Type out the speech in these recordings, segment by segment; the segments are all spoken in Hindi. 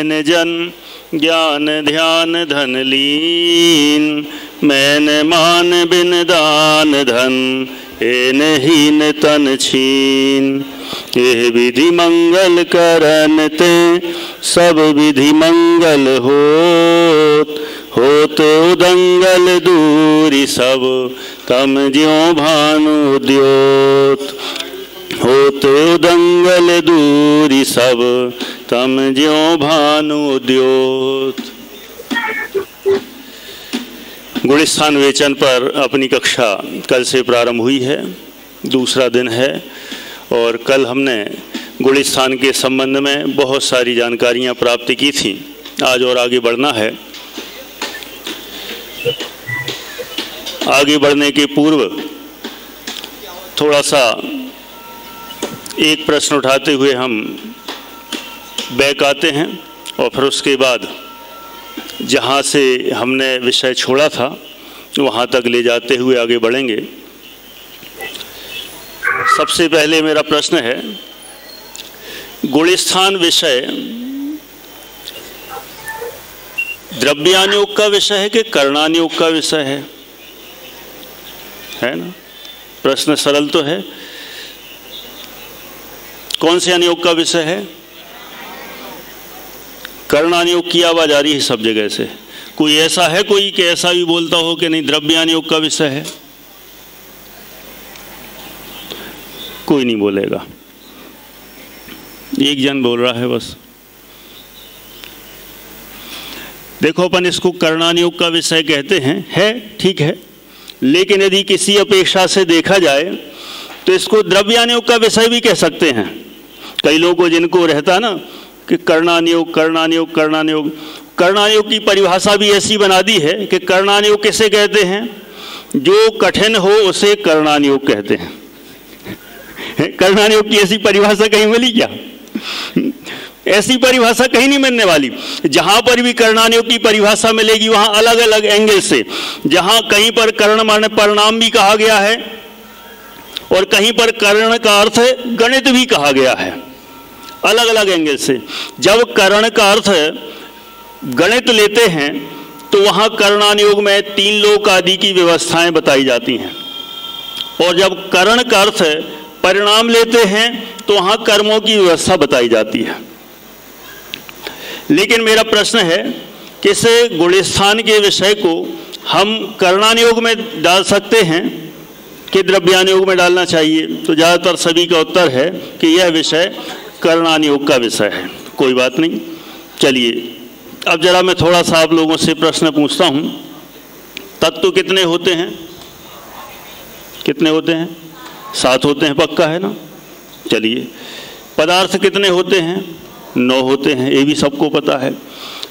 मैंने जन ज्ञान ध्यान धन लीन, मैंने मान बिन दान धन एन हीन तन छीन। ये विधि मंगल करन ते सब विधि मंगल होत उदंगल दूरी सब तम ज्यों भानु द्योत। होत उदंगल दूरी सब तम ज्यों भानु द्योत। गुणस्थान विवेचन पर अपनी कक्षा कल से प्रारंभ हुई है, दूसरा दिन है और कल हमने गुणस्थान के संबंध में बहुत सारी जानकारियां प्राप्त की थी। आज और आगे बढ़ना है। आगे बढ़ने के पूर्व थोड़ा सा एक प्रश्न उठाते हुए हम बैक आते हैं और फिर उसके बाद जहाँ से हमने विषय छोड़ा था वहाँ तक ले जाते हुए आगे बढ़ेंगे। सबसे पहले मेरा प्रश्न है, गुणस्थान विषय द्रव्यानुयोग का विषय है कि करणानुयोग का विषय है ना? प्रश्न सरल तो है। कौन से अनुयोग का विषय है? करणानुयोग की आवाज आ रही है सब जगह से। कोई ऐसा है कोई कि ऐसा भी बोलता हो कि नहीं द्रव्यानुयोग का विषय है? कोई नहीं बोलेगा, एक जन बोल रहा है बस। देखो, अपन इसको करणानुयोग का विषय कहते हैं, है ठीक है, लेकिन यदि किसी अपेक्षा से देखा जाए तो इसको द्रव्यानुयोग का विषय भी कह सकते हैं। कई लोगों जिनको रहता ना कि करणानुयोग करणानुयोग करणानुयोग, करणानुयोग की परिभाषा भी ऐसी बना दी है कि करणानुयोग किसे कहते हैं? जो कठिन हो उसे करणानुयोग कहते हैं। करणानुयोग की ऐसी परिभाषा कहीं मिली क्या? ऐसी परिभाषा कहीं नहीं मिलने वाली। जहां पर भी करणानुयोग की परिभाषा मिलेगी वहां अलग अलग एंगल से, जहां कहीं पर कर्ण माने परिणाम भी कहा गया है और कहीं पर कर्ण का अर्थ गणित भी कहा गया है, अलग अलग एंगल से। जब कर्ण का अर्थ गणित लेते हैं तो वहां करणानुयोग में तीन लोक आदि की व्यवस्थाएं बताई जाती हैं, और जब कर्ण का अर्थ परिणाम लेते हैं तो वहां कर्मों की व्यवस्था बताई जाती है। लेकिन मेरा प्रश्न है कि इस गुणस्थान के विषय को हम करणानुयोग में डाल सकते हैं कि द्रव्यानुयोग में डालना चाहिए? तो ज़्यादातर सभी का उत्तर है कि यह विषय करणानुयोग का विषय है। कोई बात नहीं, चलिए अब जरा मैं थोड़ा सा आप लोगों से प्रश्न पूछता हूँ। तत्व कितने होते हैं? कितने होते हैं? 7 होते हैं, पक्का है ना? चलिए, पदार्थ कितने होते हैं? 9 होते हैं, ये भी सबको पता है।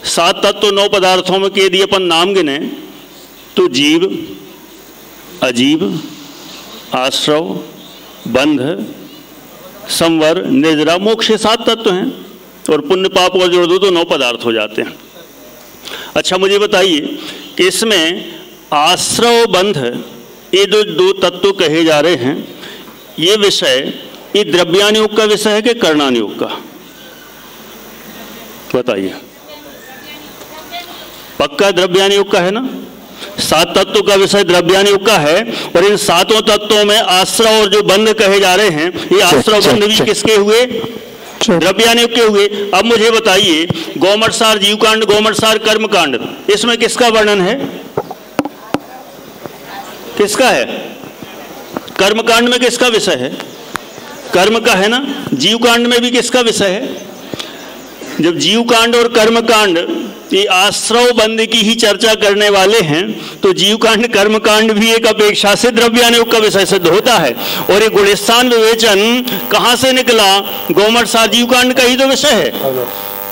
7 तत्व 9 पदार्थों में के यदि अपन नाम गिने तो जीव, अजीव, आश्रव, बंध, संवर, निद्रा, मोक्ष 7 तत्व हैं, और पुण्य पाप और जोड़ दो तो 9 पदार्थ हो जाते हैं। अच्छा, मुझे बताइए कि इसमें आश्रव, बंध, ये दो तत्व कहे जा रहे हैं, ये विषय ये द्रव्यानुयोग का विषय है कि करणानुयोग का? बताइए। पक्का द्रव्यानुयोग का है ना? 7 तत्वों का विषय द्रव्यानुयोग का है, और इन 7 तत्वों में आश्रव और जो बंध कहे जा रहे हैं, ये आश्रव बंध भी किसके हुए? द्रव्यानुयोग के हुए। अब मुझे बताइए, गौमटसार जीवकांड, गौमटसार कर्मकांड, इसमें किसका वर्णन है? किसका है? कर्मकांड में किसका विषय है? कर्म का है ना। जीवकांड में भी किसका विषय है? जब जीवकांड और कर्मकांड ये आश्रव बंध की ही चर्चा करने वाले हैं तो जीवकांड कर्मकांड भी एक अपेक्षा से द्रव्यानुयोग का विषय सिद्ध होता है। और ये गुणस्थान विवेचन कहाँ से निकला? गौमटसार जीवकांड का ही तो विषय है।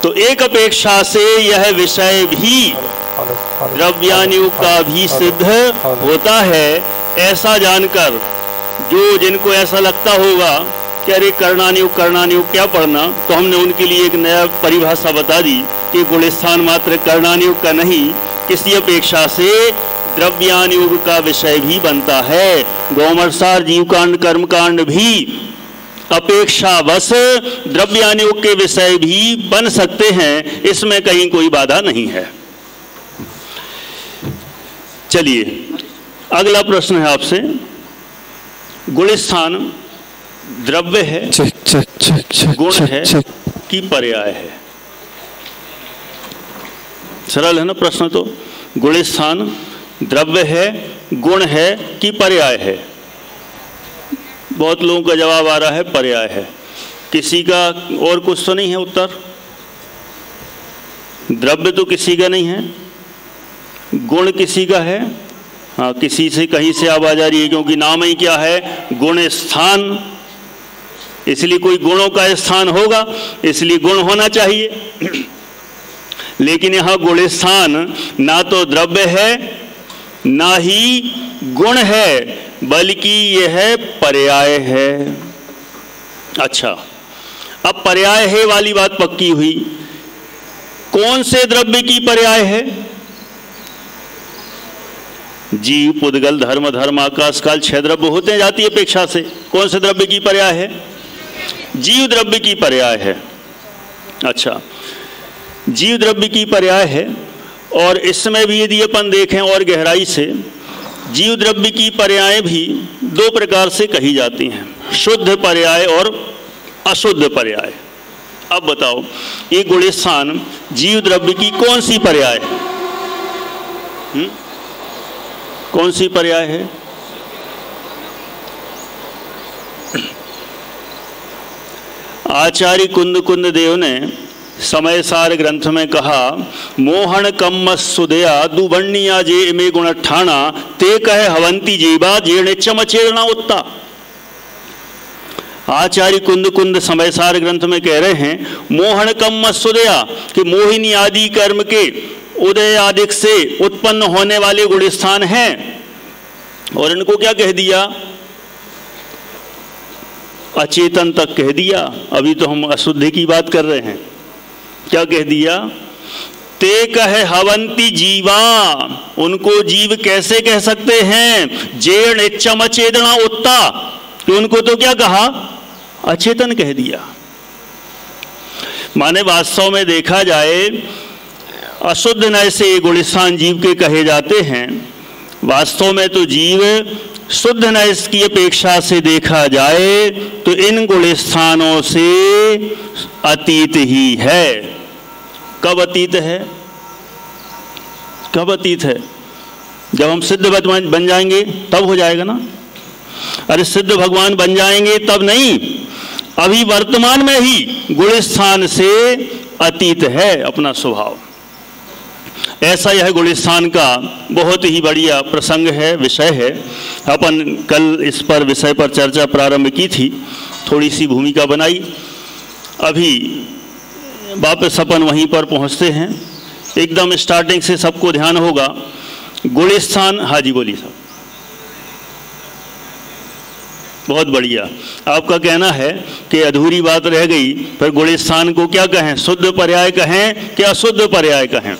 तो एक अपेक्षा से यह विषय भी द्रव्यानुयोग का भी सिद्ध होता है। ऐसा जानकर जो जिनको ऐसा लगता होगा कि अरे करणानुयोग करणानुयोग क्या पढ़ना, तो हमने उनके लिए एक नया परिभाषा बता दी कि गुणस्थान मात्र करणानुयोग का नहीं, किसी अपेक्षा से द्रव्यानुयोग का विषय भी बनता है। गौमटसार जीवकांड कर्मकांड भी अपेक्षावश द्रव्यान योग के विषय भी बन सकते हैं, इसमें कहीं कोई बाधा नहीं है। चलिए अगला प्रश्न है आपसे, गुणस्थान द्रव्य है, गुण है कि पर्याय है? सरल है ना प्रश्न तो। गुणस्थान द्रव्य है, गुण है कि पर्याय है? बहुत लोगों का जवाब आ रहा है पर्याय है। किसी का और कुछ तो नहीं है उत्तर? द्रव्य तो किसी का नहीं है, गुण किसी का है। हाँ, किसी से कहीं से आवाज आ रही है, क्योंकि नाम ही क्या है, गुण स्थान, इसलिए कोई गुणों का स्थान होगा, इसलिए गुण होना चाहिए। लेकिन यहां गुण स्थान ना तो द्रव्य है ना ही गुण है, बल्कि यह पर्याय है। अच्छा, अब पर्याय है वाली बात पक्की हुई। कौन से द्रव्य की पर्याय है? जीव, पुद्गल, धर्म, धर्म, आकाश, काल, 6 द्रव्य होते हैं जाती अपेक्षा से। कौन से द्रव्य की पर्याय है? जीव द्रव्य की पर्याय है। अच्छा, जीव द्रव्य की पर्याय है। और इसमें भी यदि अपन देखें और गहराई से, जीव द्रव्य की पर्याय भी 2 प्रकार से कही जाती हैं, शुद्ध पर्याय और अशुद्ध पर्याय। अब बताओ, ये गुणस्थान जीव द्रव्य की कौन सी पर्याय है? कौन सी पर्याय है? आचार्य कुंद कुंद देव ने समय सार ग्रंथ में कहा, मोहन कम्म सुदया दुवर्णिया जे इमे गुण ठाणा ते कहे हवंती जीवा जेणे चमचेरणा उत्ता। आचार्य कुंद कुंद समय सार ग्रंथ में कह रहे हैं, मोहन कम्म सुदया कि मोहिनी आदि कर्म के उदय आदि से उत्पन्न होने वाले गुणस्थान हैं। और इनको क्या कह दिया? अचेतन तक कह दिया। अभी तो हम अशुद्धि की बात कर रहे हैं। क्या कह दिया? ते कहे हवंती जीवा, उनको जीव कैसे कह सकते हैं? जेण इच्छम अचेतना उत्ता, तो उनको तो क्या कहा? अचेतन कह दिया। माने वास्तव में देखा जाए, अशुद्ध नय से गुणस्थान जीव के कहे जाते हैं। वास्तव में तो जीव शुद्ध नय की अपेक्षा से देखा जाए तो इन गुणस्थानों से अतीत ही है। कब अतीत है? कब अतीत है? जब हम सिद्ध भगवान बन जाएंगे तब हो जाएगा ना। अरे सिद्ध भगवान बन जाएंगे तब नहीं, अभी वर्तमान में ही गुणस्थान से अतीत है अपना स्वभाव। ऐसा यह गुणस्थान का बहुत ही बढ़िया प्रसंग है, विषय है। अपन कल इस पर विषय पर चर्चा प्रारंभ की थी, थोड़ी सी भूमिका बनाई। अभी वापस अपन वहीं पर पहुंचते हैं। एकदम स्टार्टिंग से सबको ध्यान होगा। गुणस्थान, हाँ जी बोलिए साहब। बहुत बढ़िया। आपका कहना है कि अधूरी बात रह गई, पर गुणस्थान को क्या कहें? शुद्ध पर्याय कहें कि अशुद्ध पर्याय कहें?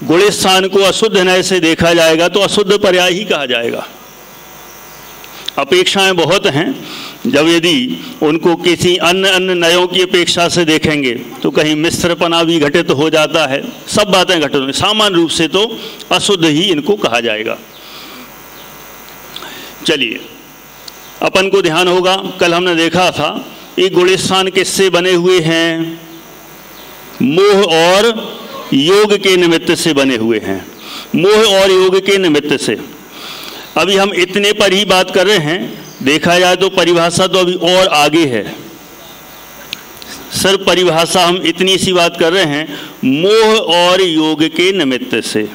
गुणस्थान को अशुद्ध नय से देखा जाएगा तो अशुद्ध पर्याय ही कहा जाएगा। अपेक्षाएं बहुत हैं। जब यदि उनको किसी अन्य नयों की अपेक्षा से देखेंगे तो कहीं मिश्रपना भी घटित हो जाता है, सब बातें घटित होंगी। सामान्य रूप से तो अशुद्ध ही इनको कहा जाएगा। चलिए, अपन को ध्यान होगा, कल हमने देखा था ये गुणस्थान किससे बने हुए हैं? मोह और योग के निमित्त से बने हुए हैं। मोह और योग के निमित्त से। अभी हम इतने पर ही बात कर रहे हैं। देखा जाए तो परिभाषा तो अभी और आगे है। सिर्फ परिभाषा हम इतनी सी बात कर रहे हैं, मोह और योग के निमित्त से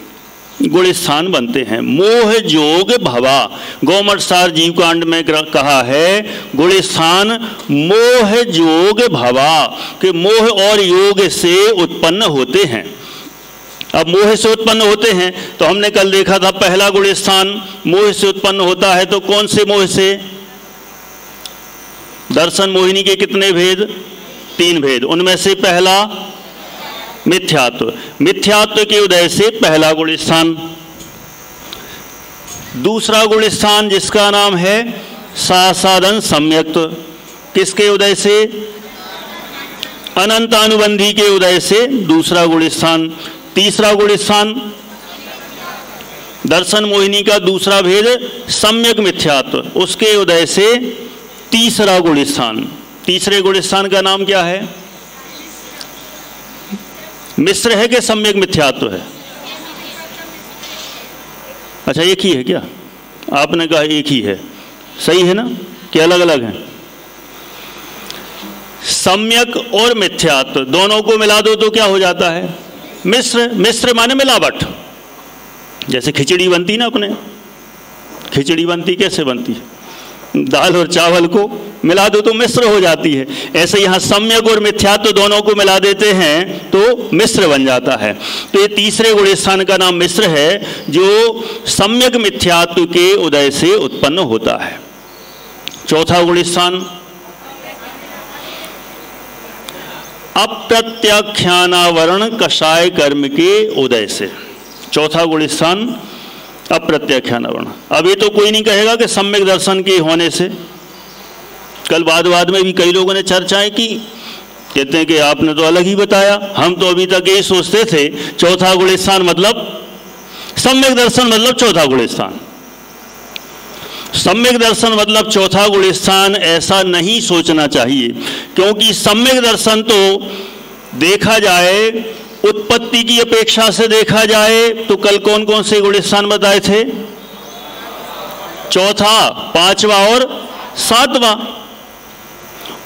गुणस्थान बनते हैं। मोह जोग भवा, गौमठ सार जीव कांड में कहा है गुणस्थान मोह जोग भवा, कि मोह और योग से उत्पन्न होते हैं। अब मोह से उत्पन्न होते हैं तो हमने कल देखा था पहला गुणस्थान मोह से उत्पन्न होता है। तो कौन से मोह से? दर्शन मोहिनी के कितने भेद? 3 भेद। उनमें से पहला मिथ्यात्व। मिथ्यात्व के उदय से पहला गुणस्थान। दूसरा गुणस्थान जिसका नाम है सासादन सम्यक्त्व, किसके उदय से? अनंतानुबंधी के उदय से दूसरा गुण स्थान। तीसरा गुण स्थान दर्शन मोहिनी का दूसरा भेद सम्यक मिथ्यात्व, उसके उदय से तीसरा गुण स्थान। तीसरे गुण स्थान का नाम क्या है? मिश्र है कि सम्यक मिथ्यात्व है? अच्छा, एक ही है क्या? आपने कहा एक ही है, सही है ना कि अलग अलग है? सम्यक और मिथ्यात्व दोनों को मिला दो तो क्या हो जाता है? मिश्र। मिश्र माने मिलावट। जैसे खिचड़ी बनती ना, अपने खिचड़ी बनती कैसे बनती है? दाल और चावल को मिला दो तो मिश्र हो जाती है। ऐसे यहाँ सम्यक और मिथ्यात्व दोनों को मिला देते हैं तो मिश्र बन जाता है। तो ये तीसरे गुण स्थान का नाम मिश्र है, जो सम्यक मिथ्यात्व के उदय से उत्पन्न होता है। चौथा गुण स्थान अप्रत्याख्यानावरण कषाय कर्म के उदय से। चौथा गुण स्थान अप्रत्याख्यानावरण। अब ये तो कोई नहीं कहेगा कि सम्यक दर्शन के होने से। कल बाद में भी कई लोगों ने चर्चाएं की, कहते हैं कि आपने तो अलग ही बताया, हम तो अभी तक यही सोचते थे चौथा गुण स्थान मतलब सम्यक दर्शन मतलब चौथा गुण स्थान। सम्यक दर्शन मतलब चौथा गुण स्थान ऐसा नहीं सोचना चाहिए, क्योंकि सम्यक दर्शन तो देखा जाए, उत्पत्ति की अपेक्षा से देखा जाए तो कल कौन कौन से गुण स्थान बताए थे? चौथा, पांचवा और सातवां।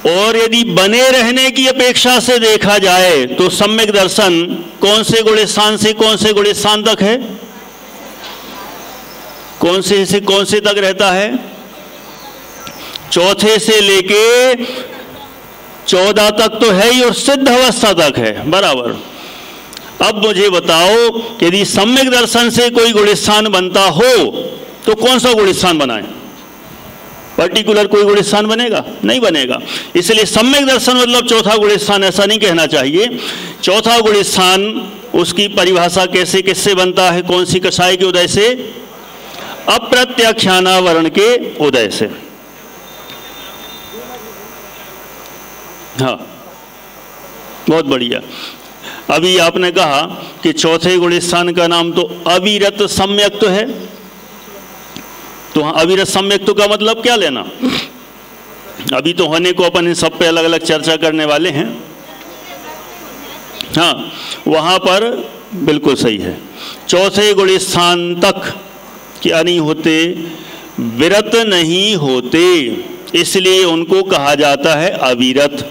और यदि बने रहने की अपेक्षा से देखा जाए तो सम्यक दर्शन कौन से गुण स्थान से कौन से गुण स्थान तक है? कौन से कौन से तक रहता है? चौथे से लेके 14 तक तो है ही, और सिद्ध अवस्था तक है बराबर। अब मुझे बताओ, यदि सम्यक दर्शन से कोई गुण स्थान बनता हो तो कौन सा गुण स्थान बनाए? पर्टिकुलर कोई गुण स्थान बनेगा? नहीं बनेगा। इसलिए सम्यक दर्शन मतलब चौथा गुण स्थान ऐसा नहीं कहना चाहिए। चौथा गुण स्थान उसकी परिभाषा कैसे किससे बनता है? कौन सी कषाय के उदय से? अप्रत्याख्यानावरण के उदय से। हाँ, बहुत बढ़िया। अभी आपने कहा कि चौथे गुण स्थान का नाम तो अविरत सम्यक्त्व है। तो हाँ, अविरत सम्यक्त्व का मतलब क्या लेना? अभी तो होने को अपन इन सब पे अलग अलग चर्चा करने वाले हैं। हाँ, वहां पर बिल्कुल सही है। चौथे गुण स्थान तक क्या नहीं होते? विरत नहीं होते, इसलिए उनको कहा जाता है अविरत।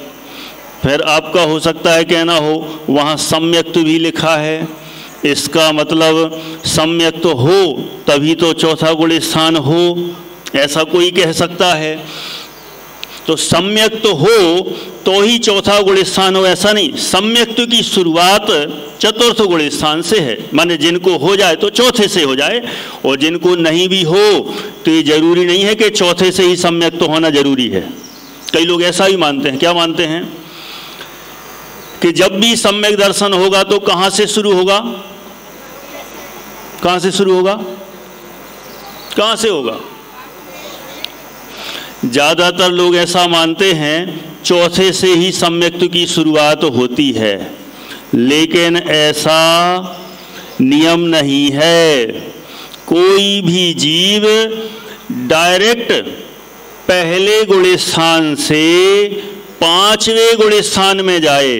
फिर आपका हो सकता है कहना हो वहाँ सम्यक्त्व भी लिखा है, इसका मतलब सम्यक्त्व हो तभी तो चौथा गुण स्थान हो, ऐसा कोई कह सकता है। तो सम्यक्त्व हो तो ही चौथा गुण स्थान हो, ऐसा नहीं। सम्यक्त्व की शुरुआत चतुर्थ गुण स्थान से है, माने जिनको हो जाए तो चौथे से हो जाए, और जिनको नहीं भी हो तो ये जरूरी नहीं है कि चौथे से ही सम्यक्त्व होना जरूरी है। कई लोग ऐसा ही मानते हैं। क्या मानते हैं? कि जब भी सम्यक दर्शन होगा तो कहां से शुरू होगा? कहां से शुरू होगा? कहां से होगा? ज्यादातर लोग ऐसा मानते हैं चौथे से ही सम्यक्त्व की शुरुआत होती है, लेकिन ऐसा नियम नहीं है। कोई भी जीव डायरेक्ट पहले गुण स्थान से पांचवें गुण स्थान में जाए,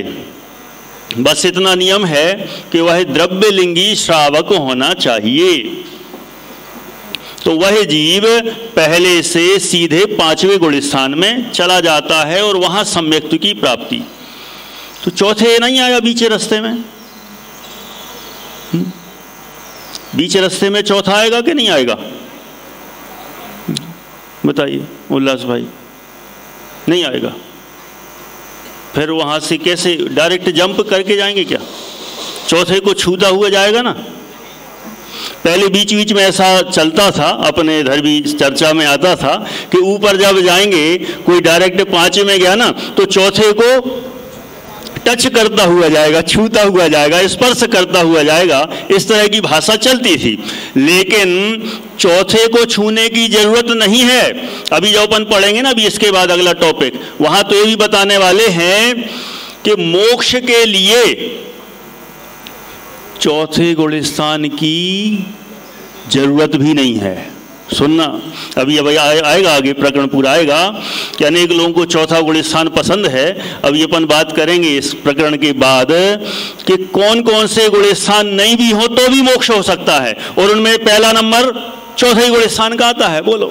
बस इतना नियम है कि वह द्रव्यलिंगी श्रावक होना चाहिए। तो वह जीव पहले से सीधे पांचवें गुण स्थान में चला जाता है और वहां सम्यक्त्व की प्राप्ति। तो चौथे नहीं आया बीच रास्ते में? बीच रास्ते में चौथा आएगा कि नहीं आएगा? बताइए उल्लास भाई। नहीं आएगा। फिर वहां से कैसे डायरेक्ट जंप करके जाएंगे क्या? चौथे को छूता हुआ जाएगा ना। पहले बीच बीच में ऐसा चलता था, अपने इधर भी चर्चा में आता था कि ऊपर जब जाएंगे, कोई डायरेक्ट पांचवें में गया ना तो चौथे को टच करता हुआ जाएगा, छूता हुआ जाएगा, स्पर्श करता हुआ जाएगा, इस तरह की भाषा चलती थी। लेकिन चौथे को छूने की जरूरत नहीं है। अभी जो अपन पढ़ेंगे ना, अभी इसके बाद अगला टॉपिक, वहां तो ये भी बताने वाले हैं कि मोक्ष के लिए चौथे गुलिस्तान की जरूरत भी नहीं है। सुनना, अभी आएगा आगे प्रकरण पूरा आएगा कि अनेक लोगों को चौथा गुलिस्तान पसंद है। अभी अपन बात करेंगे इस प्रकरण के बाद कि कौन कौन से गुलिस्तान नहीं भी हो तो भी मोक्ष हो सकता है, और उनमें पहला नंबर चौथा ही गुलिस्तान का आता है। बोलो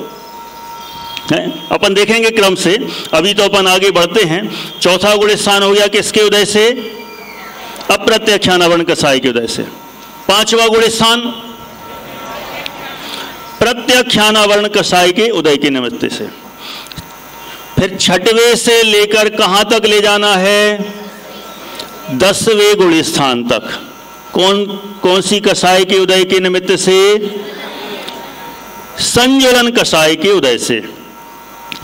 है? अपन देखेंगे क्रम से। अभी तो अपन आगे बढ़ते हैं। चौथा गुलिस्तान हो गया किसके उदय से? अप्रत्यक्षानावरण कसाई के उदय से। पांचवा गुलिस्तान प्रत्यक्षानावरण कसाई के उदय के निमित्त से। फिर छठवें से लेकर कहां तक ले जाना है? 10वें गुलिस्तान तक। कौन सी कसाई के उदय के निमित्त से? संज्वलन कसाई के उदय से।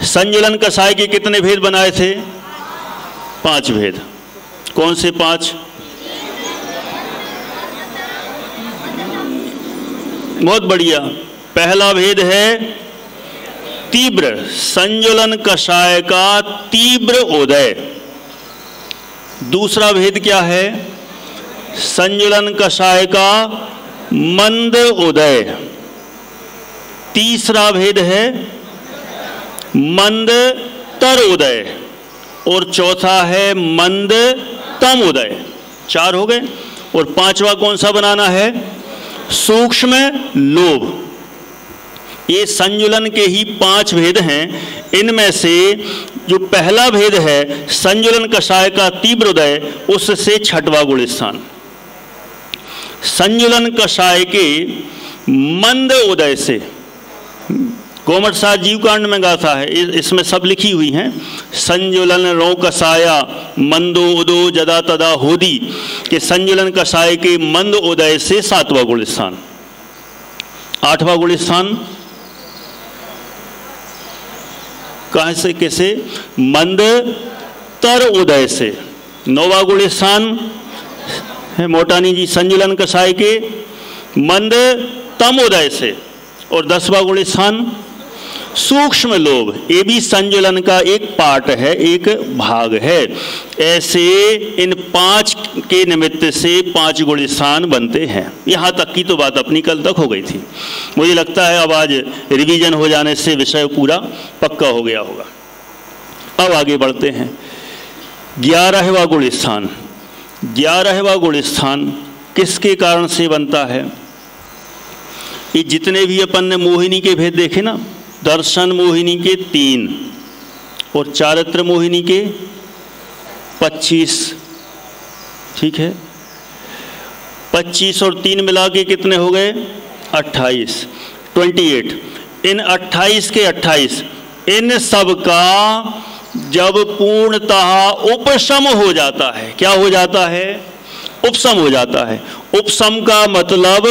संज्वलन कसाई के कितने भेद बनाए थे? 5 भेद। कौन से 5? बहुत बढ़िया। पहला भेद है तीव्र, संज्वलन कषाय का तीव्र उदय। दूसरा भेद क्या है? संज्वलन कषाय का मंद उदय। तीसरा भेद है मंद तर उदय, और चौथा है मंद तम उदय। 4 हो गए। और 5वां कौन सा बनाना है? सूक्ष्म लोभ। ये संजुलन के ही 5 भेद हैं। इनमें से जो पहला भेद है संजुलन कषाय का तीव्र उदय, उससे 6वां गुलिस्तान। संजुलन कषाय के मंद उदय से, कोमट साथ जीवकांड में गाथा है, इसमें सब लिखी हुई हैं। संजुलन रो कषाया मंदो उदो जदा तदा होदी, के संजुलन कषाय के मंद उदय से 7वां गुलिस्तान। 8वां गुलिस्तान कहां से कैसे? मंद तर उदय से। 9वां गुलिस्तान है मोटानी जी संजुलन कषाय के मंद तम उदय से। और 10वां गुलिस्तान सूक्ष्म लोभ। ये भी संजुलन का एक पार्ट है, एक भाग है। ऐसे इन 5 के निमित्त से 5 गुलिस्तान बनते हैं। यहाँ तक की तो बात अपनी कल तक हो गई थी। मुझे लगता है अब आज रिवीजन हो जाने से विषय पूरा पक्का हो गया होगा। अब आगे बढ़ते हैं। 11वां गुलिस्तान। 11वां गुलिस्तान किसके कारण से बनता है? ये जितने भी अपन ने मोहिनी के भेद देखे ना, दर्शन मोहिनी के 3 और चारित्र मोहिनी के 25, ठीक है। 25 और 3 मिला के कितने हो गए? 28, 28। इन 28 के 28, इन सब का जब पूर्णतः उपशम हो जाता है, क्या हो जाता है? उपशम हो जाता है। उपशम का मतलब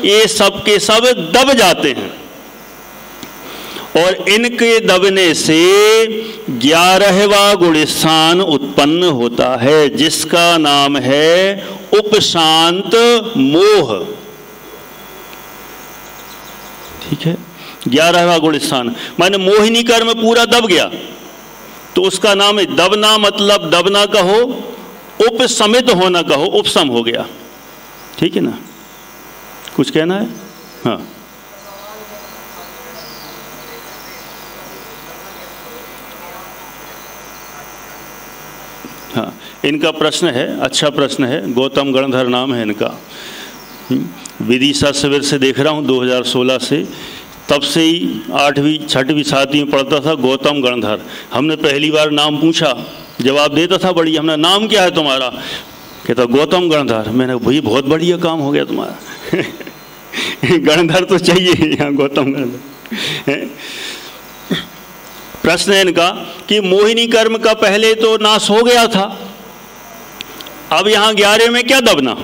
ये सब के सब दब जाते हैं, और इनके दबने से 11वां गुलिस्तान उत्पन्न होता है, जिसका नाम है उपशांत मोह। ठीक है, 11वां गुलिस्तान माने मोहिनी कर्म पूरा दब गया, तो उसका नाम है दबना। मतलब दबना कहो, उपशमित होना कहो, उपशम हो गया। ठीक है ना? कुछ कहना है? हाँ, हाँ, इनका प्रश्न है, अच्छा प्रश्न है। गौतम गणधर नाम है इनका। विदिशा शिविर से देख रहा हूँ 2016 से, तब से ही 8वीं 6वीं 7वीं में पढ़ता था गौतम गणधर। हमने पहली बार नाम पूछा, जवाब देता था बढ़िया। हमने नाम क्या है तुम्हारा? कहता गौतम गणधर। मैंने भाई बहुत बढ़िया काम हो गया तुम्हारा। गणधर तो चाहिए यहाँ, गौतम गणधर। प्रश्न है इनका कि मोहिनी कर्म का पहले तो नाश हो गया था, अब यहाँ 11वें में क्या दबना?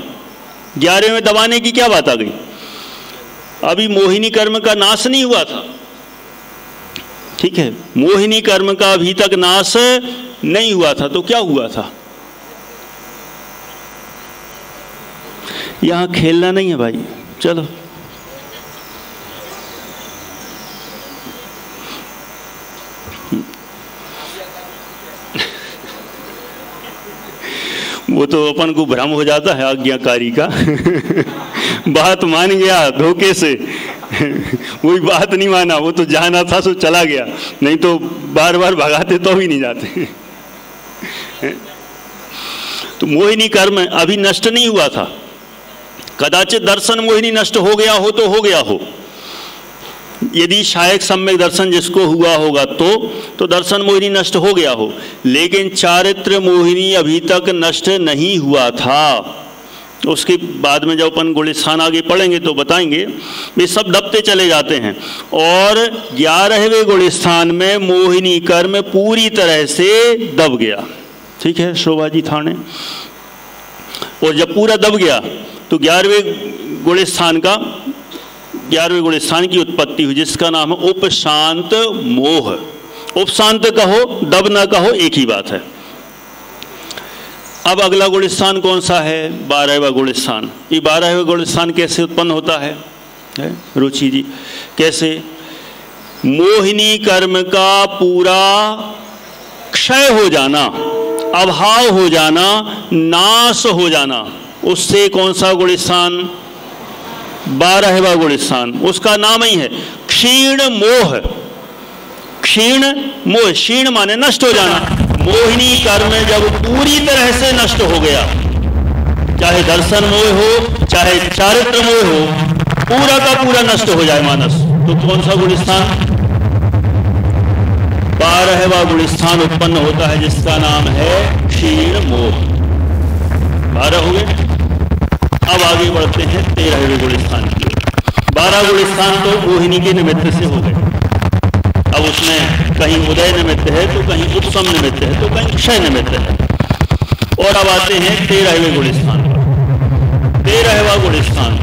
11वें में दबाने की क्या बात आ गई? अभी मोहिनी कर्म का नाश नहीं हुआ था। ठीक है, मोहिनी कर्म का अभी तक नाश नहीं हुआ था, तो क्या हुआ था? यहाँ खेलना नहीं है भाई, चलो। वो तो अपन को भ्रम हो जाता है आज्ञाकारी का बात मान गया धोखे से वही बात नहीं माना, वो तो जाना था सो चला गया, नहीं तो बार बार भगाते तो भी नहीं जाते तो मोहिनी कर्म अभी नष्ट नहीं हुआ था, कदाचित दर्शन मोहिनी नष्ट हो गया हो तो हो गया हो, यदि शायक सम्यक दर्शन जिसको हुआ होगा तो दर्शन मोहिनी नष्ट हो गया हो, लेकिन चारित्र मोहिनी अभी तक नष्ट नहीं हुआ था। उसके बाद में जब अपन गुलिस्थान आगे पढ़ेंगे तो बताएंगे, वे सब दबते चले जाते हैं और 11वें गुलिस्थान में मोहिनी कर्म पूरी तरह से दब गया। ठीक है शोभा जी थाने, और जब पूरा दब गया तो 11वें गुलिस्थान की उत्पत्ति हुई, जिसका नाम है उपशांत मोह। उपशांत कहो दब ना कहो एक ही बात है। अब अगला गुलिस्थान कौन सा है? 12वां गुलिस्थान। ये 12वां गुलिस्थान कैसे उत्पन्न होता है रुचि जी? कैसे? मोहिनी कर्म का पूरा क्षय हो जाना, अभाव हो जाना, नाश हो जाना, उससे कौन सा गुलिस्थान? 12वां गुलिस्थान। उसका नाम ही है क्षीण मोह। क्षीण मोह, क्षीण माने नष्ट हो जाना। मोहिनी कर्म जब पूरी तरह से नष्ट हो गया, चाहे दर्शन मोह हो चाहे चारित्र मोह हो, पूरा का पूरा नष्ट हो जाए मानस, तो कौन सा गुलिस्थान? 12वां गुलिस्थान उत्पन्न होता है, जिसका नाम है क्षीण मोह। 12 हो गए। अब आगे बढ़ते हैं 13वें गुलिस्थान की ओर। 12 गुलिस्थान तो मोहिनी के निमित्त से हो गए। अब उसमें कहीं उदय निमित्त है तो कहीं उपशम निमित्त है तो कहीं क्षय निमित्त है। और अब आते हैं 13वें गुलिस्थान। 13वां गुलिस्थान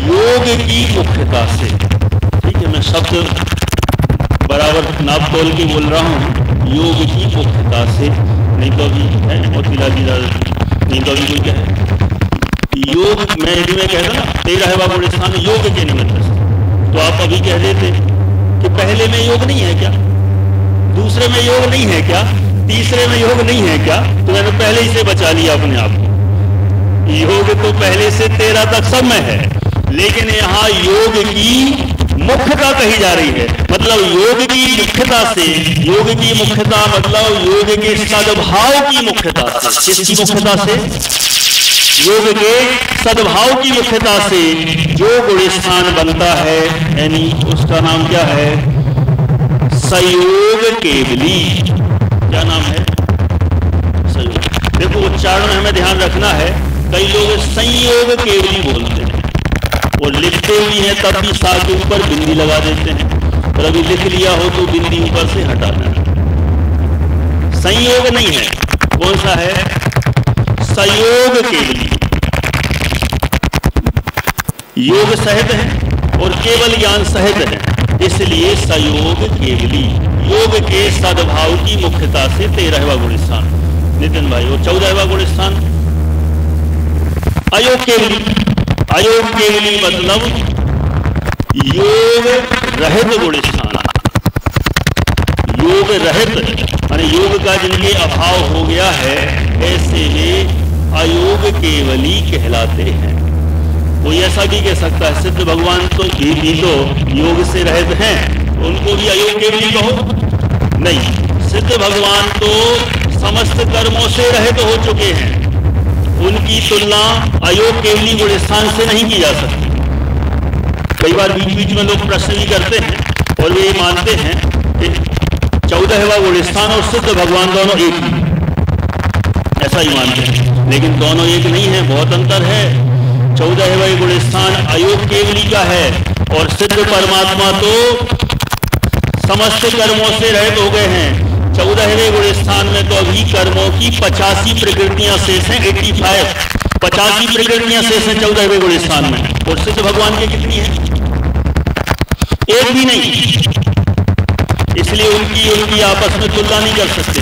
योग की मुख्यता से। ठीक है, मैं शब्द बराबर नाप तोल के बोल रहा हूं, योग की मुख्यता से, नहीं तो अभी है मोतीलाल जी, नहीं तो अभी कोई क्या है योग, मैं कहता ना 13वां गुलिस्थान योग के निमित्त से, तो आप अभी कह देते कि पहले में योग नहीं है क्या, दूसरे में योग नहीं है क्या, तीसरे में योग नहीं है क्या, तो मैंने पहले ही से बचा लिया अपने आप को। योग तो पहले से 13 तक सब में है, लेकिन यहाँ योग की मुख्यता कही जा रही है। मतलब योग की मुख्यता से, योग की मुख्यता मतलब योग के सद्भाव की मुख्यता से। किसकी मुख्यता से? योग के सद्भाव की मुख्यता से जो गुलिस्थान बनता है, यानी उसका नाम क्या है? संयोग केवली। क्या नाम है? संयोग। देखो उच्चारण में हमें ध्यान रखना है, कई लोग संयोग केवली बोलते हैं और लिखते हुए हैं तब भी सा के ऊपर बिंदी लगा देते हैं, और अभी लिख लिया हो तो बिंदी ऊपर से हटा देना। संयोग नहीं है, कौन सा है? संयोग केवली। योग सहित है और केवल ज्ञान सहित है, इसलिए संयोग केवली। योग के सद्भाव की मुख्यता से 13वां गुलिस्थान नितिन भाई। और 14वां गुलिस्थान अयोग केवली। अयोग केवली मतलब योग रहित गुलिस्थान। योग रहित माने योग का जिनके अभाव हो गया है, ऐसे वे अयोग केवली कहलाते हैं। कोई ऐसा भी कह सकता है सिद्ध भगवान तो भी तो योग से रहित हैं, उनको भी अयोग केवली कहो? नहीं, सिद्ध भगवान तो समस्त कर्मों से रहित हो चुके हैं, उनकी तुलना अयोग केवली गुलिस्थान से नहीं की जा सकती। कई बार बीच बीच में लोग प्रश्न भी करते हैं और वे मानते हैं कि 14वां गुलिस्थान और सिद्ध भगवान दोनों एक ही, ऐसा ही मानते हैं, लेकिन दोनों एक नहीं है, बहुत अंतर है। 14वां गुलिस्थान अयोग केवली का है और सिद्ध परमात्मा तो समस्त कर्मों से रहित हो गए हैं। 14वें गुलिस्थान में तो अभी कर्मों की 85 प्रकृतियां शेष हैं, 85 85 प्रकृतियां शेष हैं 14वें गुलिस्थान में, और सिद्ध भगवान की कितनी है? एक भी नहीं। इसलिए उनकी आपस में तुलना नहीं कर सकते।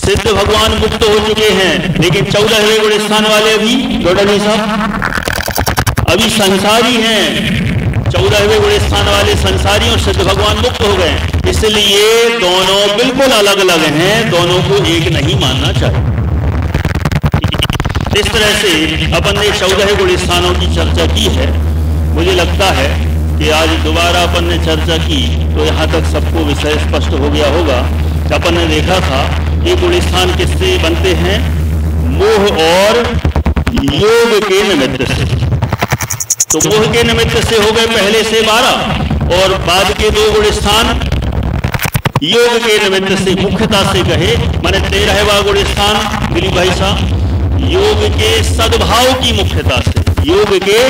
सिद्ध भगवान मुक्त हो चुके हैं, लेकिन 14वें गुण स्थान वाले अभी गौड़नी साहब अभी संसारी हैं। 14वें गुण स्थान वाले संसारी और सिद्ध भगवान मुक्त हो गए, इसलिए दोनों बिल्कुल अलग अलग हैं, दोनों को एक नहीं मानना चाहिए। इस तरह से अपन ने 14 गुण स्थानों की चर्चा की है। मुझे लगता है कि आज दोबारा अपन ने चर्चा की तो यहाँ तक सबको विषय स्पष्ट हो गया होगा। अपन ने देखा था ये गुण स्थान किससे बनते हैं? मोह और योग के निमित्त से। तो मोह के निमित्त से हो गए पहले से 12 और बाद के 2 गुण स्थान योग के निमित्त से मुख्यता से कहे, माने 13वां गुण स्थान दिलीप भाई साहब योग के सद्भाव की मुख्यता से, योग के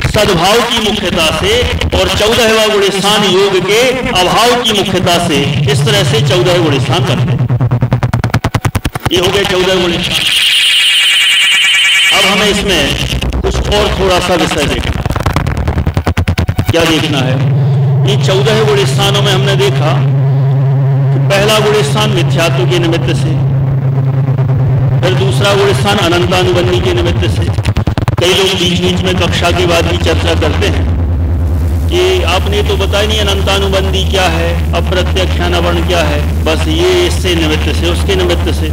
सद्भाव की मुख्यता से, और 14वां गुण स्थान योग के अभाव की मुख्यता से। इस तरह से 14 गुण स्थान करते हैं। ये हो गए 14 गुण स्थान। अब हमें इसमें कुछ और थोड़ा सा विषय देखना। क्या देखना है? ये 14 गुण स्थानों में हमने देखा कि पहला गुण स्थान मिथ्यात्व के निमित्त से, फिर दूसरा गुण स्थान अनंतानुबंधी के निमित्त से। कई लोग बीच बीच में कक्षा के बाद भी चर्चा करते हैं कि आपने तो बताया नहीं अनंतानुबंधी क्या है, अप्रत्यक्षानुवर्ण क्या है, बस ये इससे निमित्त से उसके निमित्त से।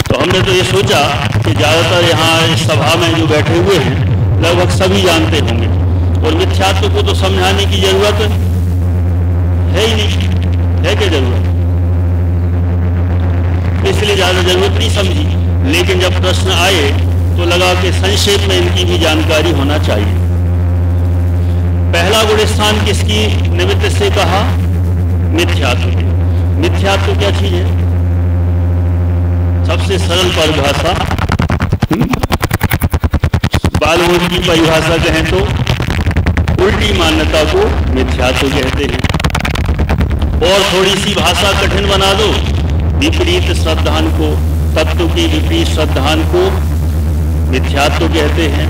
तो हमने तो ये सोचा कि ज़्यादातर यहाँ इस सभा में जो बैठे हुए हैं लगभग सभी जानते होंगे, और मिथ्यात्व को तो समझाने की जरूरत है ही नहीं, है क्या जरूरत? इसलिए ज्यादा जरूरत नहीं समझी, लेकिन जब प्रश्न आए तो लगा कि संक्षेप में इनकी भी जानकारी होना चाहिए। पहला गुण स्थान किसकी निमित्त से कहा? मिथ्यात्व। मिथ्यात्व क्या चीज है? सबसे सरल परिभाषा, बालबोध की परिभाषा कहें तो उल्टी मान्यता को मिथ्यात्व कहते हैं। और थोड़ी सी भाषा कठिन बना दो, विपरीत श्रद्धान को, तत्व के विपरीत श्रद्धान को मिथ्यात्व कहते हैं।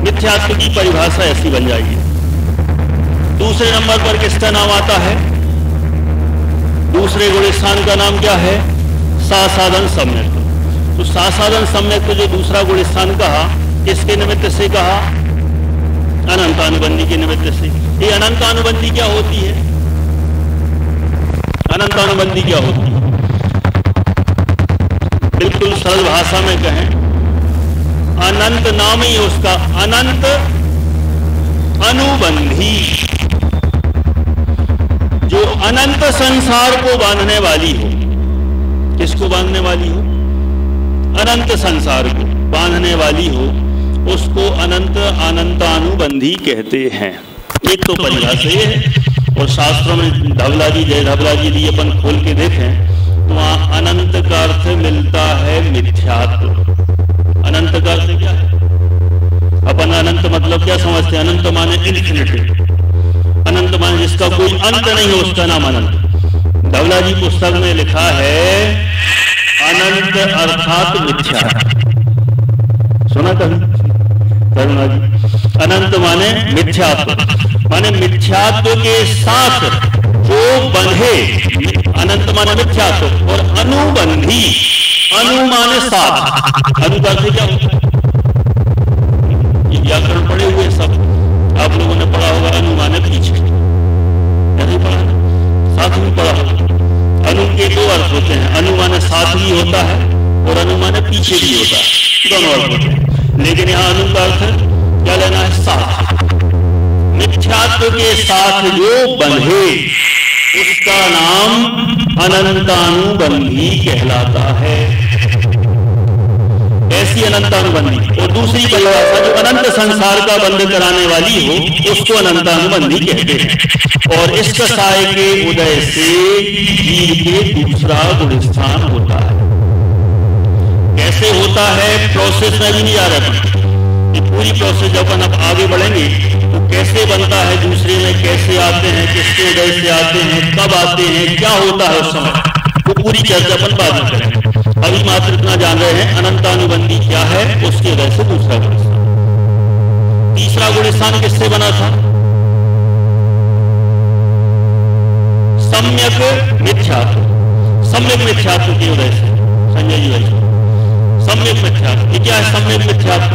मिथ्यात्व की परिभाषा ऐसी बन जाएगी। दूसरे नंबर पर किसका नाम आता है? दूसरे गुण स्थान का नाम क्या है? सासाधन सम्यक। तो सासाधन सम्यक जो दूसरा गुण स्थान कहा, किसके निमित्त से कहा? अनंतानुबंधी के निमित्त से। ये अनंतानुबंधी क्या होती है? अनंतानुबंधी क्या होती है? बिल्कुल सरल भाषा में कहें, अनंत नाम ही उसका, अनंत अनुबंधी, जो अनंत संसार को बांधने वाली हो। किसको बांधने वाली हो? अनंत संसार को बांधने वाली हो, उसको अनंत अनंतानुबंधी कहते हैं। एक तो परिभाषा ये है, और शास्त्रों में धवला जी, जय धवला जी भी अपन खोल के देखें तो वहां अनंत का अर्थ मिलता है मिथ्यात्व। अनंत का अर्थ क्या है? अपन अनंत मतलब क्या समझते हैं? अनंत माने इन्फिनिटी, अनंत माने जिसका कोई अंत नहीं हो, उसका नाम अनंत। धवला जी पुस्तक में लिखा है अनंत अर्थात मिथ्या। सुना कभी करुणा जी? अनंत माने मिथ्यात्व, माने मिथ्यात्व के साथ जो बंधे, अनंत माने मिथ्यात्व, और अनुबंधी, अनु माने साथ। अनु का क्या होता है? ये व्याकरण पढ़े हुए सब आप लोगों ने पढ़ा होगा। अनु माने पीछे, नहीं पढ़ा? साथ भी पढ़ा होगा। अनु के 2 अर्थ होते हैं, अनु माने साथ भी होता है और अनु माने पीछे भी होता है, दोनों अर्थ होते हैं। लेकिन यहाँ अनु का अर्थ क्या लेना है? साथ। मिथ्यात्व के साथ जो बंधे उसका नाम अनंतानुबंधी कहलाता है। ऐसी अनंतानुबंधी। और दूसरी परिभाषा जो अनंत संसार का बंध कराने वाली हो, उसको अनंतानुबंधी कहते हैं। और इस कसाय के उदय से जीव के दूसरा गुण स्थान होता है। कैसे होता है? प्रोसेस में भी नहीं आ रहा, ये पूरी प्रोसेस जब अपन अब आगे बढ़ेंगे तो कैसे बनता है, दूसरे में कैसे आते हैं, किसके उदय से आते हैं, कब आते हैं, क्या होता है उस समय, वो पूरी चर्चा अपन बाद में करेंगे। अभी मात्र इतना जान रहे हैं अनंतानुबंधी क्या है, उसके उदय से दूसरा गुण स्थान। तीसरा गुण स्थान किससे बना था? सम्यक मिथ्यात्व। सम्यक मिथ्यात्व की उदय से। संजय जी भाई, सम्यक मिथ्यात्व, ये क्या है सम्यक मिथ्यात्व?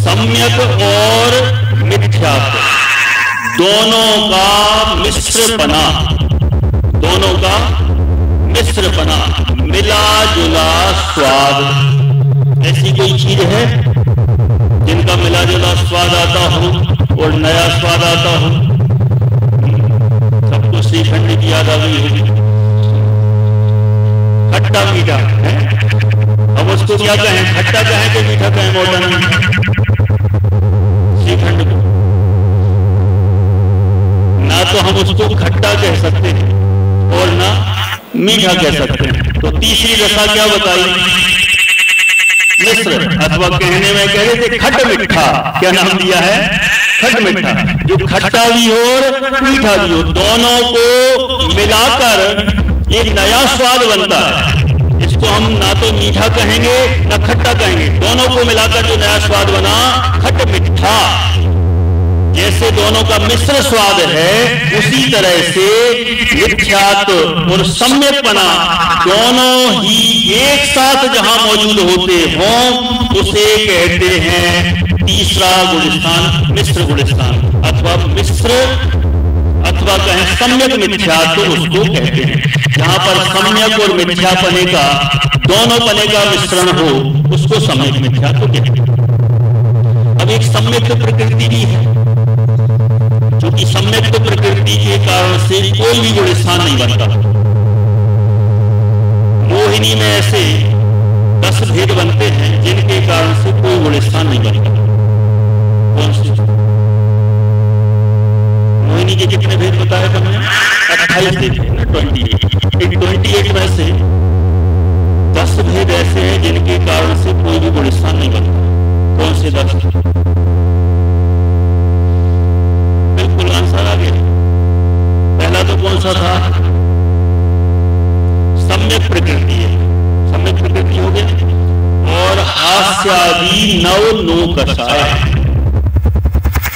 सम्यक और मिथ्यात्व दोनों का मिश्रपना, दोनों का मिश्रपना, मिला जुला स्वाद। ऐसी कोई चीज है जिनका मिला जुला स्वाद आता हो और नया स्वाद आता हो? सबको श्रीखंड की याद आ गई होगी, खट्टा मीठा है। अब उसको क्या कहें, खट्टा कहें कि मीठा कहें? मॉडर्न श्रीखंड को ना तो हम उसको खट्टा कह सकते हैं और ना मीठा कह सकते हैं। तो तीसरी दशा क्या बताई? मिश्र, अथवा कहने में कह रहे थे खट मिठा। क्या नाम दिया है? खट मिठा। जो खट्टा भी हो और मीठा भी हो, दोनों को मिलाकर एक नया स्वाद बनता है। इसको हम ना तो मीठा कहेंगे ना खट्टा कहेंगे, दोनों को मिलाकर जो नया स्वाद बना खट मिठा। जैसे दोनों का मिश्र स्वाद है, उसी तरह से मिथ्यात्व और सम्यकपना दोनों ही एक साथ जहां मौजूद होते हों, उसे कहते हैं तीसरा गुलिस्तान, मिश्र गुलिस्तान, अथवा मिश्र अथवा कहें सम्यक मिथ्यात्व उसको कहते हैं। जहां पर सम्यक और मिथ्यापने का, दोनों पने का मिश्रण हो, उसको सम्यक मिथ्यात्व कहते हैं। अब एक सम्यक प्रकृति भी है, क्योंकि सम्यक प्रकृति के कारण से कोई भी गुलिस्तान नहीं बनता। मोहिनी में ऐसे 10 भेद बनते हैं जिनके कारण से कोई गुलिस्तान नहीं बनता। कौन सी? मोहिनी के कितने भेद बताए हमने? 28 भेद है ना, 28 में से 10 भेद ऐसे हैं जिनके कारण से कोई भी गुलिस्तान नहीं बनता। कौन से 10? बिल्कुल आंसर आ गया। पहला तो कौन सा था? सम्यक प्रकृति है, सम्यक प्रकृति हो गया। और हास्यादि नव नो कषाय,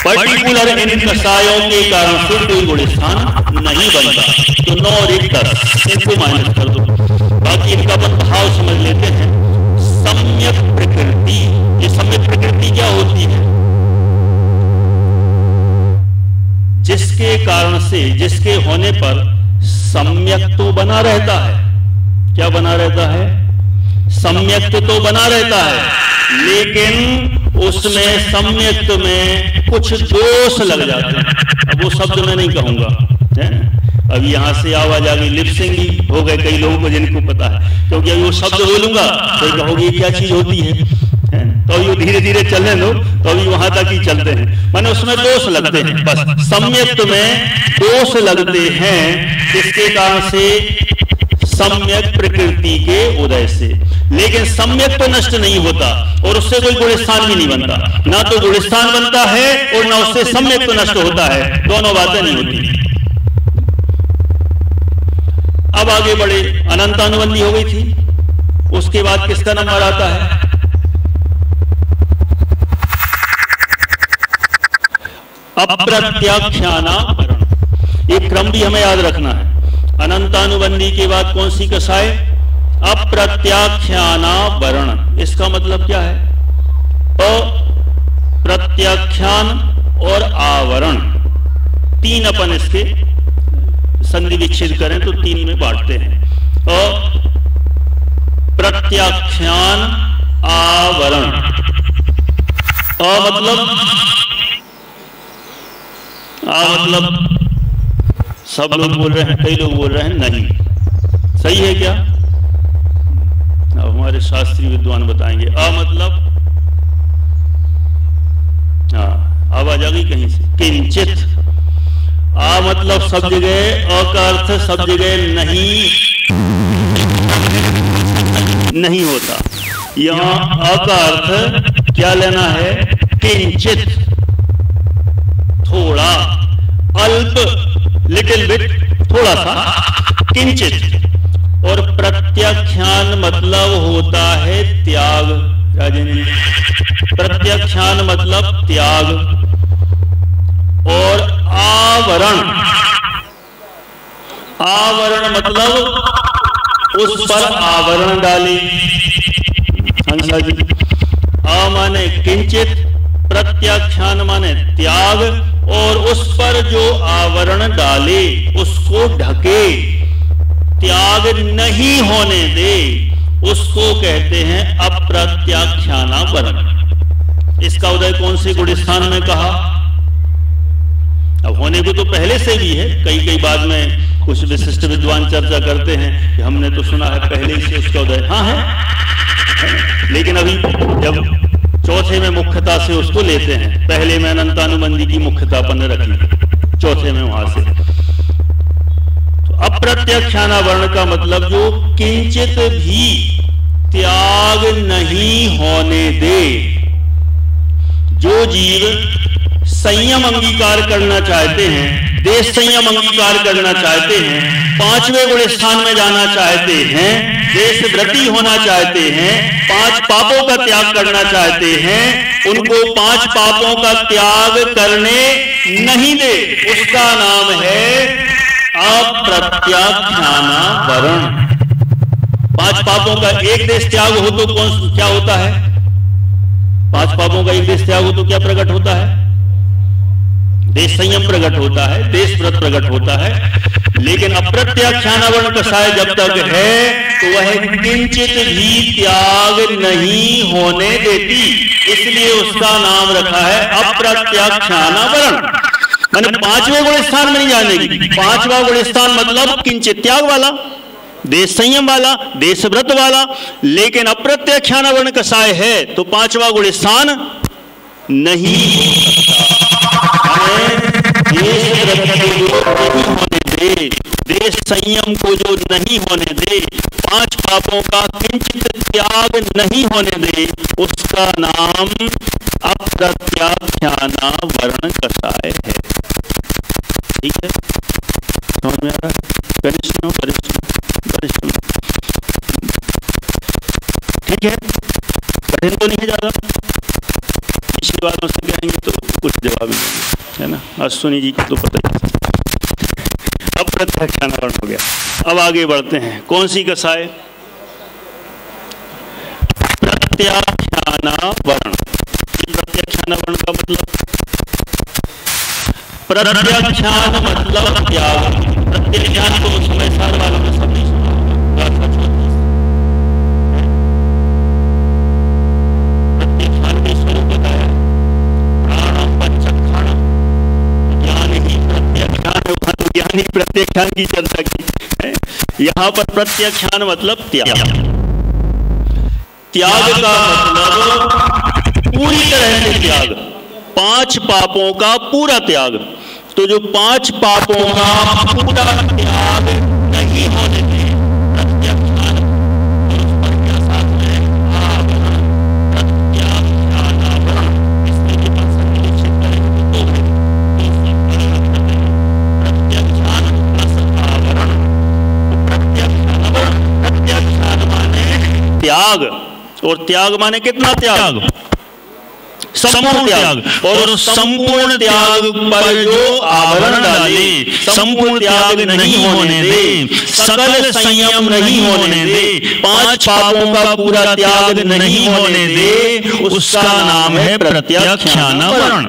पर्टिकुलर इन कषायों के कारण से कोई गुलिस्तान नहीं बनता। तो 9 और 1 10, इनको माइनस कर दो। बाकी इनका भाव समझ लेते हैं। सम्यक प्रकृति, ये सम्यक प्रकृति क्या होती है? जिसके कारण से, जिसके होने पर सम्यक तो बना रहता है। क्या बना रहता है? सम्यक तो बना रहता है, लेकिन उसमें सम्यक में कुछ दोष लग जाते हैं। अब वो शब्द मैं नहीं कहूंगा, अभी यहां से आवाज आ गई, लिपसिंग ही हो गए कई लोगों को जिनको पता है, क्योंकि अभी वो शब्द बोलूंगा तो कहोगे क्या चीज होती है। तो अभी वो धीरे धीरे चलने दो, तो अभी वहां तक ही चलते हैं। माने उसमें दोष लगते हैं, बस सम्यक में दोष लगते हैं, जिसके कारण से सम्यक प्रकृति के उदय से। लेकिन सम्यक तो नष्ट नहीं होता और उससे कोई गुलिस्तान भी नहीं बनता। ना तो गुलिस्तान बनता है और ना उससे सम्यक तो नष्ट होता है, दोनों बातें नहीं होती। अब आगे बढ़े, अनंत अनुबंधी हो गई थी, उसके बाद किसका नंबर आता है? अप्रत्याख्यानावरण। एक क्रम भी हमें याद रखना है। अनंतानुबंधी के बाद कौन सी कषाय? अप्रत्याख्यानावरण। इसका मतलब क्या है? अप्रत्याख्यान और आवरण, 3 अपन इसके संधि विच्छेद करें तो 3 में बांटते हैं। अप्रत्याख्यान आवरण। मतलब सब लोग बोल रहे हैं, कई लोग बोल रहे हैं नहीं। सही है क्या? अब हमारे शास्त्रीय विद्वान बताएंगे। मतलब आवाज आ गई कहीं से? किंचित। मतलब सब जगह अ का अर्थ सब जगह नहीं होता। यहाँ अ का अर्थ क्या लेना है? किंचित, थोड़ा, अल्प, लिटिल बिट, थोड़ा सा, किंचित। और प्रत्याख्यान मतलब होता है त्याग। राजेंद्र, प्रत्याख्यान मतलब त्याग। और आवरण, आवरण मतलब उस पर आवरण डाले। हंसा जी, आ माने किंचित, प्रत्याख्यान माने त्याग, और उस पर जो आवरण डाले उसको ढके, त्याग नहीं होने दे, उसको कहते हैं अप्रत्याख्यानावरण। इसका उदय कौन से गुण स्थान में कहा? अब होने को तो पहले से भी है, कई बाद में कुछ विशिष्ट विद्वान चर्चा करते हैं कि हमने तो सुना है पहले ही से उसका उदय। हाँ है, लेकिन अभी जब चौथे में मुख्यता से उसको लेते हैं, पहले में अनंतानुबंधी की मुख्यता अपन ने रखी, चौथे में वहां से। तो अप्रत्याख्यानावरण का मतलब जो किंचित भी त्याग नहीं होने दे। जो जीव संयम अंगीकार करना चाहते हैं, देश संयम अंगीकार करना चाहते हैं, पांचवें गुण स्थान में जाना चाहते हैं, देश व्रती होना चाहते हैं, 5 पापों का त्याग करना चाहते हैं, उनको 5 पापों का त्याग करने नहीं दे, उसका नाम है अप्रत्याख्यानावरण। 5 पापों का एक देश त्याग हो तो क्या होता है? 5 पापों का एक देश त्याग हो तो क्या प्रकट होता है? देश संयम प्रकट होता है, देश व्रत प्रकट होता है। लेकिन अप्रत्याख्यानावरण कसाय जब तक है तो वह किंचित भी त्याग नहीं होने देती, इसलिए उसका नाम रखा है अप्रत्याख्यानावरण। मैंने 5वें गुण स्थान में नहीं जाने की। 5वां गुण स्थान मतलब किंचित त्याग वाला, देश संयम वाला, देश व्रत वाला। लेकिन अप्रत्याख्यानावरण कसाय है तो 5वां गुण स्थान नहीं हो सकता। देश व्रत को जो नहीं होने दे, देश संयम को जो नहीं होने दे, 5 पापों का किंचित त्याग नहीं होने दे, उसका नाम अप्रत्याख्यानावरण कसाय है। ठीक है, समझ में आ रहा है? कनिष्ठ परिश्रम, ठीक है, कठिन तो नहीं है ज्यादा। पिछली बार से कहेंगे तो कुछ जवाब नहीं है ना। अश्विनी जी को तो पता ही। अब प्रत्याख्यानावरण हो गया। अब आगे बढ़ते हैं। कौन सी कसाय? प्रत्याख्यानावरण। प्रत्याख्यानावरण का मतलब, प्रत्याख्यान मतलब त्याग। प्रत्याख्यान तो समय सार वालों ने सब नहीं सुना। प्रत्याख्यान के स्वरूप बताया, प्राणम पंचखान, ज्ञान ही प्रत्याख्यान। वहां तो ज्ञान ही प्रत्याख्यान की चर्चा की है। यहाँ पर प्रत्याख्यान मतलब त्याग। त्याग का मतलब पूरी तरह से त्याग, 5 पापों का पूरा त्याग। तो जो 5 पापों का पूरा त्याग नहीं होने दे, प्रत्याख्यान, और उस पर क्या साथ में आवरण, प्रत्याख्यानावरण। इसमें जो प्रसंग निश्चित करेंगे तो प्रत्याख्यान प्लस आवरण। प्रत्याख्यानावरण, प्रत्याख्यान माने त्याग, और त्याग माने कितना त्याग? संपूर्ण त्याग। और संपूर्ण त्याग पर जो आवरण डाले, संपूर्ण त्याग नहीं होने दे, सकल संयम नहीं होने दे, 5 पापों का पूरा त्याग नहीं होने दे, उसका नाम है प्रत्याख्यानावरण।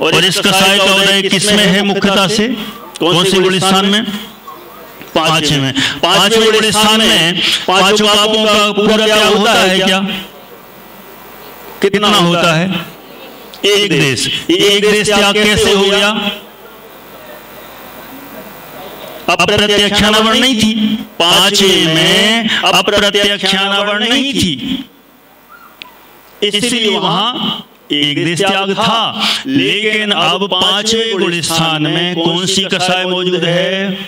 और इस कसाय का उदय किसमें है मुख्यता से? कौन से गुण स्थान में? 5वें में। 5वें गुण स्थान में 5 पापों का पूरा त्याग होता है क्या? कितना होता है? एक देश। एक देश त्याग कैसे हो गया? अप्रत्याख्यानावरण नहीं थी। 5वें में अप्रत्याख्यानावरण नहीं थी, इसलिए वहां एक देश त्याग था। लेकिन अब 5वें गुण स्थान में कौन सी कसाय मौजूद है?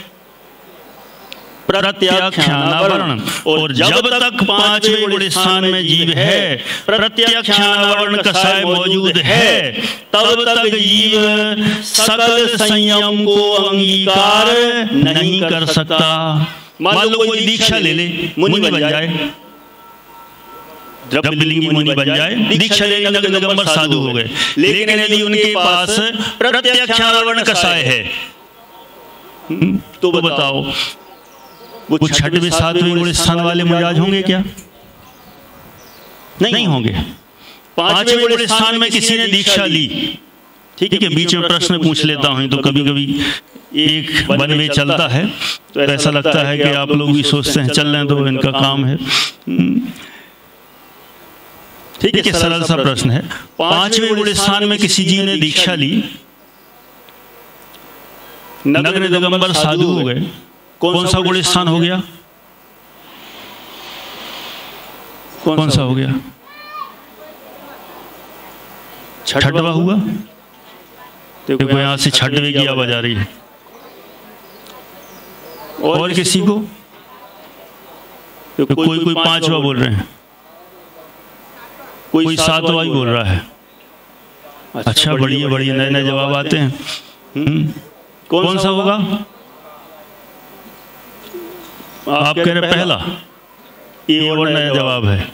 प्रत्याख्यानावरण। और जब तक 5वें गुण स्थान में जीव है, प्रत्याख्यानावरण कसाय मौजूद है, तब तक जीव सकल संयम को अंगीकार नहीं कर सकता। मान लो कोई दीक्षा ले ले, मुनि बन जाए, द्रव्यलिंगी मुनि बन जाए, दीक्षा ले नगंबर साधु हो गए। लेकिन यदि उनके पास प्रत्याख्यानावरण कसाय है तो बताओ वो छठवें सातवें गुण स्थान वाले मुमताज होंगे क्या? नहीं होंगे। पांचवें गुण स्थान में किसी ने दीक्षा ली, ठीक है, बीच में प्रश्न पूछ लेता हूं तो कभी कभी एक वन वे चलता है तो ऐसा लगता है कि आप लोग भी सोचते हैं चल रहे हैं तो इनका काम है, ठीक है, सरल सा प्रश्न है। पांचवें गुण स्थान में किसी जी ने दीक्षा ली, नग्न दिगंबर साधु हो गए, कौन सा गुण स्थान हो गया? कौन सा हो गया? छठवा हुआ। देखो यहां से छठवे की आवाज आ रही है। और किसी को तो कोई पांचवा बोल रहे हैं, कोई सातवा ही बोल रहा है। अच्छा, बढ़िया बढ़िया, नए नए जवाब आते हैं। कौन सा होगा? आप कह रहे पहला, ये और नया जवाब है।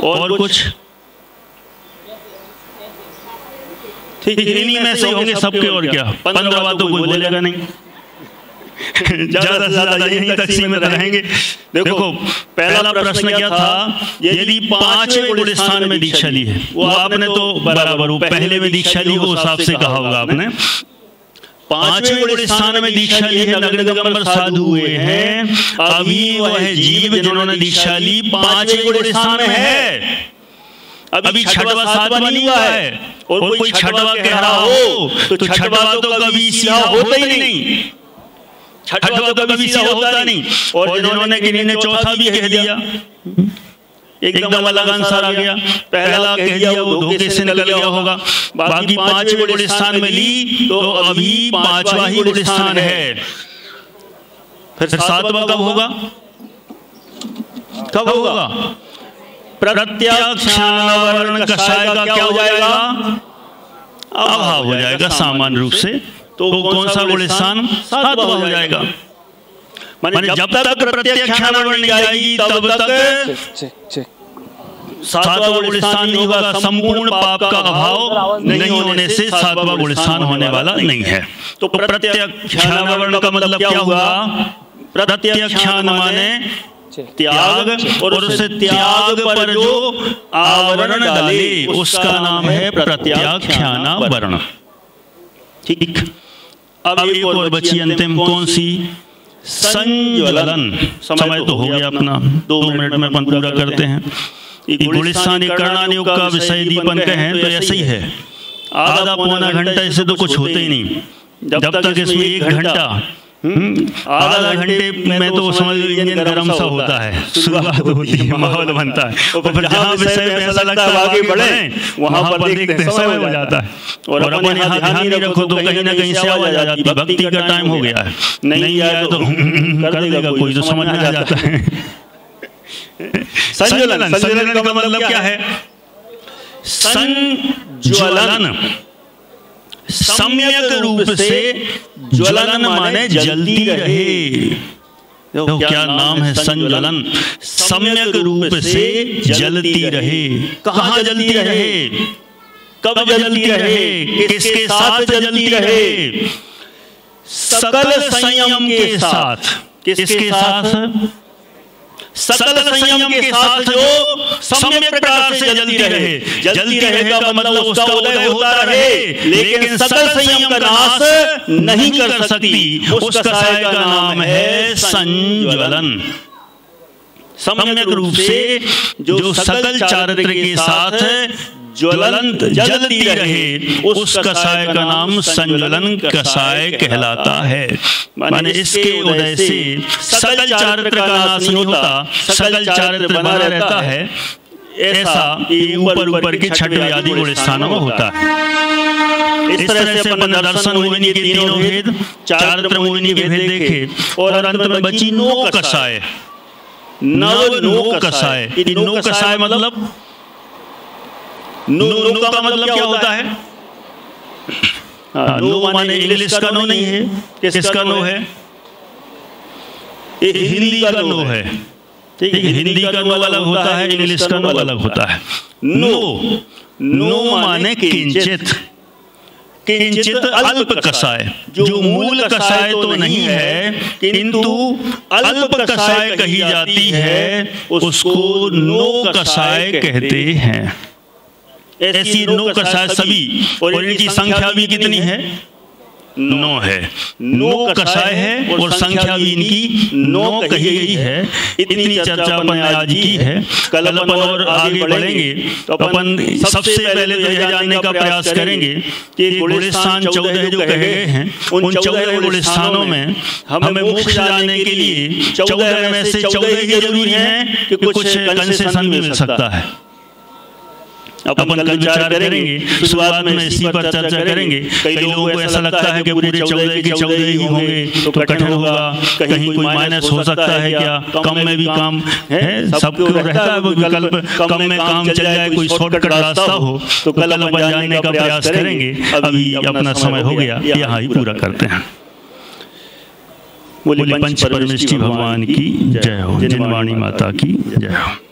और कुछ? ठीक, इन्हीं में से होंगे सबके, और क्या? 15वां तो कोई बोलेगा नहीं, ज्यादा से ज्यादा यहीं तक सीमित रहेंगे। देखो पहला प्रश्न क्या था, यदि पांचवें गुण स्थान में दीक्षा ली है, वो आपने तो बराबर, वो पहले में दीक्षा ली वो हिसाब से कहा होगा आपने। पांचवें गुण स्थान में दीक्षा ली है, नग्न दिगंबर साधु हुए हैं, अभी वह जीव जिन्होंने दीक्षा ली पांचवें गुण स्थान में है। अभी छठवा सातवा नहीं हुआ है, और कोई छठवा कह रहा हो तो छठवा तो कभी सीधा होता ही नहीं, छठवा तो कभी सीधा होता नहीं। और जिन्होंने किन्हीं ने चौथा भी कह दिया, एकदम अलग आंसर आ गया, पहला कह दिया वो धोखे से निकल गया होगा। बाकी पांचवें गुण स्थान में ली तो अभी पांचवा ही गुण स्थान है। फिर सातवां कब होगा? कब होगा? प्रत्यक्षानावरण कषाय का क्या हो जाएगा? अभाव हो जाएगा सामान्य रूप से। तो कौन सा गुण स्थान? सातवां हो जाएगा। माने जब तक प्रत्यक्षानावरण नहीं आएगी तब तक सातवां गुण स्थान नहीं होगा। संपूर्ण पाप का अभाव नहीं होने से सातवां गुण स्थान होने वाला नहीं है। तो प्रत्यक्षानावरण का मतलब क्या हुआ? प्रत्यक्षान माने त्याग, और उस त्याग पर जो आवरण डाले उसका नाम है प्रत्याख्यानावरण। ठीक, अब एक और बची अंतिम, कौन सी? संज्वलन। समय तो हो गया अपना, 2 मिनट में अपन पूरा करते हैं। गुण स्थान कर्णानुयोग का विषय दीपन कहें तो ऐसे ही है, आधा पौना घंटा इससे तो कुछ होते ही नहीं। जब तक इसमें 1 घंटा आधा घंटे में तो समझ इंजन गर्म सा होता है, शुरुआत होती है, माहौल बनता है, और फिर जहाँ विषय में ऐसा लगता है आगे बढ़े वहाँ पर देखते हैं समय हो जाता है। और अपन यहाँ ध्यान नहीं रखो तो कहीं ना कहीं से आवाज आ जाती है, भक्ति का टाइम हो गया है, नहीं आया तो कर देगा कोई, तो समझ में आ जाता है। संज्वलन, संज्वलन का मतलब क्या है? संज्वलन सम्यक रूप से, ज्वलन माने जलती रहे। तो क्या नाम है? संज्वलन, सम्यक रूप से जलती रहे। कहाँ जलती रहे? कब जलती रहे? किसके साथ जलती रहे? सकल संयम के साथ। किसके साथ? सकल संयम के साथ जो सम्यक प्रकार से जलती रहे। जलती रहेगा मतलब उसका उदय होता रहे, लेकिन सकल संयम का नाश नहीं कर सकती। उस कषाय का नाम है संज्वलन। सम्यक रूप से जो सकल चारित्र के साथ ज्वलंत जलती रहे, उस कषाय का नाम संज्वलन कषाय कहलाता है। माने इसके उदय से सकल चारित्र का नाश नहीं होता, सकल चारित्र बना रहता है। ऐसा ऊपर ऊपर के छठवें आदि गुण स्थानों में होता है। इस तरह से अपन दर्शन मोहिनी के तीनों भेद, चारित्र मोहिनी के भेद देखे, और अंत में बची नो कषाय। नव नो कषाय, नो कषाय मतलब नो का मतलब क्या होता है? नो माने इंग्लिश का नो नहीं है। किसका नो है? हिंदी का नो है। ठीक है, हिंदी का नो अलग होता है, इंग्लिश का नो अलग होता है। नो, नो माने किंचित। किंचित अल्प कषाय, जो मूल कषाय तो नहीं है किंतु अल्प कषाय कही जाती है, उसको नो कषाय कहते हैं। ऐसी नो कषाय सभी, और इनकी संख्या भी कितनी है? 9 है। 9 कषाय है और संख्या भी इनकी 9 कही गई है। इतनी चर्चा अपन आज की है। कल अपन और आगे बढ़ेंगे तो अपन सबसे पहले तो यह जानने का प्रयास करेंगे कि गुण स्थान 14 जो कहे गए हैं, उन 14 गुण स्थानों में हमें मोक्ष जाने के लिए 14 में से 14 ही जरूरी हैं कि कुछ कंसेशन भी मिल सकता है। अपन कल विचार करेंगे, शुरुआत में इसी पर चर्चा करेंगे। कई लोगों को ऐसा लगता है कि पूरे 14 के 14 ही होंगे तो कठिन होगा, कहीं कोई माइनस हो सकता है क्या, कम में भी काम है, सबको रहता है विकल्प, कम में काम चल जाए, कोई शॉर्टकट रास्ता हो, तो कल अपन जानने का प्रयास करेंगे। अभी अपना समय हो गया, यहाँ ही पूरा करते हैं। बोले पंच परमेष्टि भगवान की जय हो, जिनवाणी माता की जय हो।